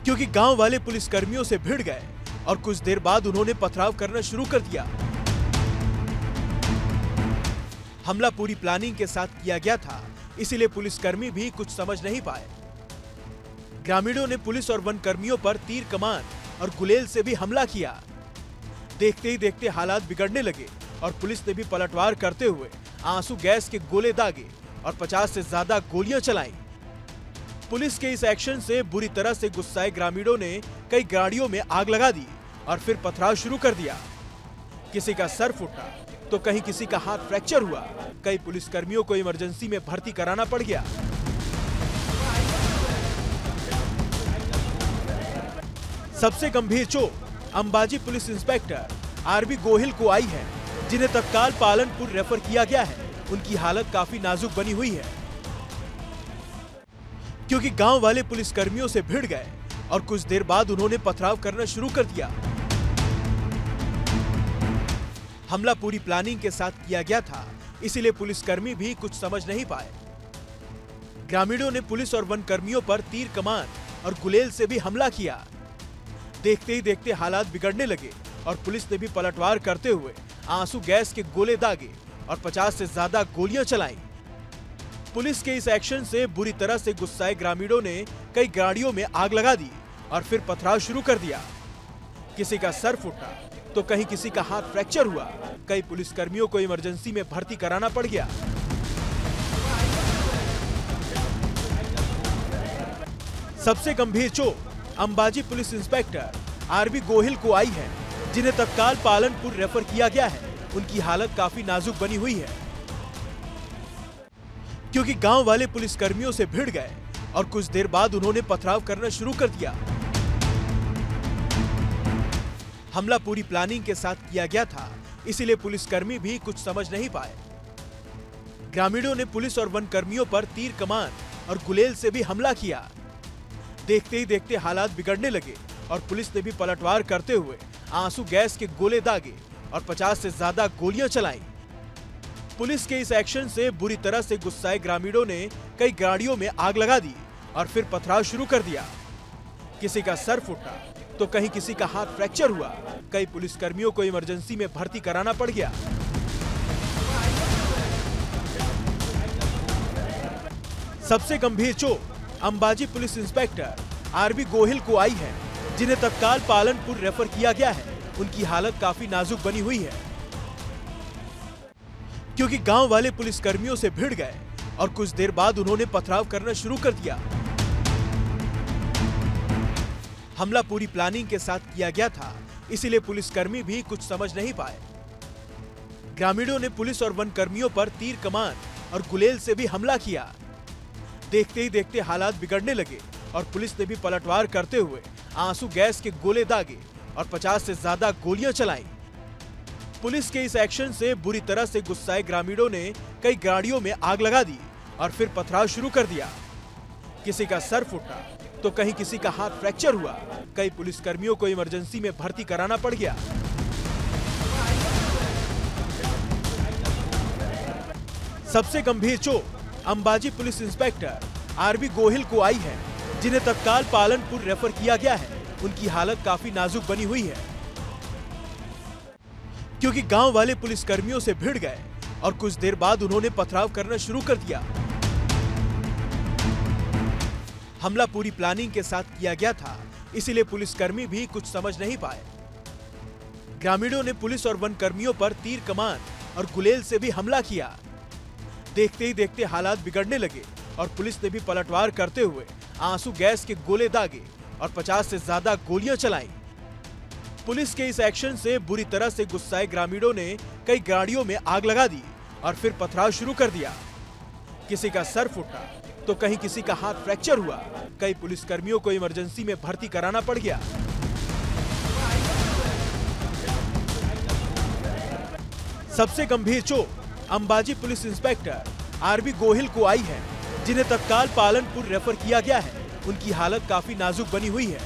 क्योंकि गांव वाले पुलिसकर्मियों से भिड़ गए और कुछ देर बाद उन्होंने पथराव करना शुरू कर दिया। हमला पूरी प्लानिंग के साथ किया गया था, इसीलिए पुलिसकर्मी भी कुछ समझ नहीं पाए। ग्रामीणों ने पुलिस और वन कर्मियों पर तीर कमान और गुलेल से भी हमला किया। देखते ही देखते हालात बिगड़ने लगे और पुलिस ने भी पलटवार करते हुए आंसू गैस के गोले दागे और 50 से ज्यादा गोलियां चलाई। पुलिस के इस एक्शन से बुरी तरह से गुस्साए ग्रामीणों ने कई गाड़ियों में आग लगा दी और फिर पथराव शुरू कर दिया। किसी का सर फूटा तो कहीं किसी का हाथ फ्रैक्चर हुआ। कई पुलिसकर्मियों को इमरजेंसी में भर्ती कराना पड़ गया। सबसे गंभीर चोट Ambaji police inspector RB Gohil को आई है, जिन्हें तत्काल पालनपुर रेफर किया गया है। उनकी हालत काफी नाजुक बनी हुई है, क्योंकि गांव वाले पुलिसकर्मियों से भिड़ गए और कुछ देर बाद उन्होंने पथराव करना शुरू कर दिया। हमला पूरी प्लानिंग के साथ किया गया था, इसीलिए पुलिसकर्मी भी कुछ समझ नहीं पाए। ग्रामीणों ने पुलिस और वन कर्मियों पर तीर कमान और गुलेल से भी हमला किया। देखते ही देखते हालात बिगड़ने लगे और पुलिस ने भी पलटवार करते हुए आंसू गैस के गोले दागे और 50 से ज्यादा गोलियां चलाई। पुलिस के इस एक्शन से बुरी तरह से गुस्साए ग्रामीणों ने कई गाड़ियों में आग लगा दी और फिर पथराव शुरू कर दिया। किसी का सर फूटा तो कहीं किसी का हाथ फ्रैक्चर हुआ। कई पुलिसकर्मियों को इमरजेंसी में भर्ती कराना पड़ गया। सबसे गंभीर चोट Ambaji police inspector RB Gohil को आई है, जिन्हें तत्काल पालनपुर रेफर किया गया है। उनकी हालत काफी नाजुक बनी हुई है, क्योंकि गांव वाले पुलिसकर्मियों से भिड़ गए और कुछ देर बाद उन्होंने पथराव करना शुरू कर दिया। हमला पूरी प्लानिंग के साथ किया गया था, इसीलिए पुलिसकर्मी भी कुछ समझ नहीं पाए। ग्रामीणों ने पुलिस और वन कर्मियों पर तीर कमान और गुलेल से भी हमला किया। देखते ही देखते हालात बिगड़ने लगे और पुलिस ने भी पलटवार करते हुए आंसू गैस के गोले दागे और 50 से ज्यादा गोलियां चलाई। पुलिस के इस एक्शन से बुरी तरह से गुस्साए ग्रामीणों ने कई गाड़ियों में आग लगा दी और फिर पथराव शुरू कर दिया। किसी का सर फूटा तो कहीं किसी का हाथ फ्रैक्चर हुआ। कई पुलिसकर्मियों को इमरजेंसी में भर्ती कराना पड़ गया। सबसे गंभीर चोट Ambaji police inspector RB Gohil को आई है, जिन्हें तत्काल पालनपुर रेफर किया गया है। उनकी हालत काफी नाजुक बनी हुई है, क्योंकि गांव वाले पुलिसकर्मियों से भिड़ गए और कुछ देर बाद उन्होंने पथराव करना शुरू कर दिया। हमला पूरी प्लानिंग के साथ किया गया था, इसीलिए पुलिसकर्मी भी कुछ समझ नहीं पाए। ग्रामीणों ने पुलिस और वन कर्मियों पर तीर कमान और गुलेल से भी हमला किया। देखते ही देखते हालात बिगड़ने लगे और पुलिस ने भी पलटवार करते हुए आंसू गैस के गोले दागे और 50 से ज्यादा गोलियां चलाई। पुलिस के इस एक्शन से बुरी तरह से गुस्साए ग्रामीणों ने कई गाड़ियों में आग लगा दी और फिर पथराव शुरू कर दिया। किसी का सर फूटा तो कहीं किसी का हाथ फ्रैक्चर हुआ। कई पुलिसकर्मियों को इमरजेंसी में भर्ती कराना पड़ गया। सबसे गंभीर चोट Ambaji police inspector RB Gohil को आई है, जिन्हें तत्काल पालनपुर रेफर किया गया है। उनकी हालत काफी नाजुक बनी हुई है, क्योंकि गांव वाले पुलिसकर्मियों से भिड़ गए और कुछ देर बाद उन्होंने पथराव करना शुरू कर दिया। हमला पूरी प्लानिंग के साथ किया गया था, इसीलिए पुलिसकर्मी भी कुछ समझ नहीं पाए। ग्रामीणों ने पुलिस और वन कर्मियों पर तीर कमान और गुलेल से भी हमला किया। देखते ही देखते हालात बिगड़ने लगे और पुलिस ने भी पलटवार करते हुए आंसू गैस के गोले दागे और 50 से ज्यादा गोलियां चलाई। पुलिस के इस एक्शन से बुरी तरह से गुस्साए ग्रामीणों ने कई गाड़ियों में आग लगा दी और फिर पथराव शुरू कर दिया। किसी का सर फूटा तो कहीं किसी का हाथ फ्रैक्चर हुआ। कई पुलिसकर्मियों को इमरजेंसी में भर्ती कराना पड़ गया। सबसे गंभीर चोट Ambaji police inspector RB Gohil को आई है, जिन्हें तत्काल पालनपुर रेफर किया गया है। उनकी हालत काफी नाजुक बनी हुई है,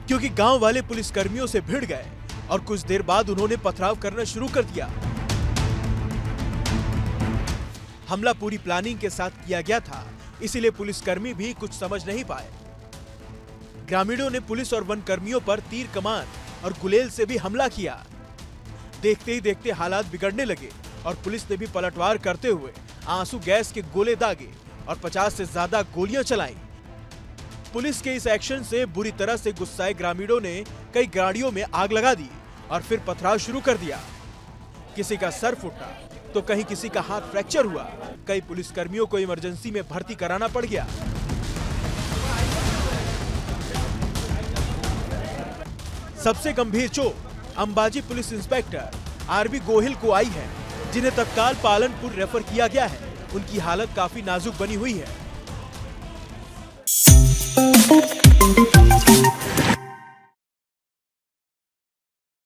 क्योंकि गांव वाले पुलिसकर्मियों से भिड़ गए और कुछ देर बाद उन्होंने पथराव करना शुरू कर दिया। हमला पूरी प्लानिंग के साथ किया गया था, इसीलिए पुलिसकर्मी भी कुछ समझ नहीं पाए। ग्रामीणों ने पुलिस और वन कर्मियों पर तीर कमान और गुलेल से भी हमला किया। देखते ही देखते हालात बिगड़ने लगे और पुलिस ने भी पलटवार करते हुए आंसू गैस के गोले दागे और 50 से ज्यादा गोलियां चलाई। पुलिस के इस एक्शन से बुरी तरह से गुस्साए ग्रामीणों ने कई गाड़ियों में आग लगा दी और फिर पथराव शुरू कर दिया। किसी का सर फूटा तो कहीं किसी का हाथ फ्रैक्चर हुआ। कई पुलिसकर्मियों को इमरजेंसी में भर्ती कराना पड़ गया। सबसे गंभीर चोट Ambaji police inspector RB Gohil को आई है, जिन्हें तत्काल पालनपुर रेफर किया गया है। उनकी हालत काफी नाजुक बनी हुई है।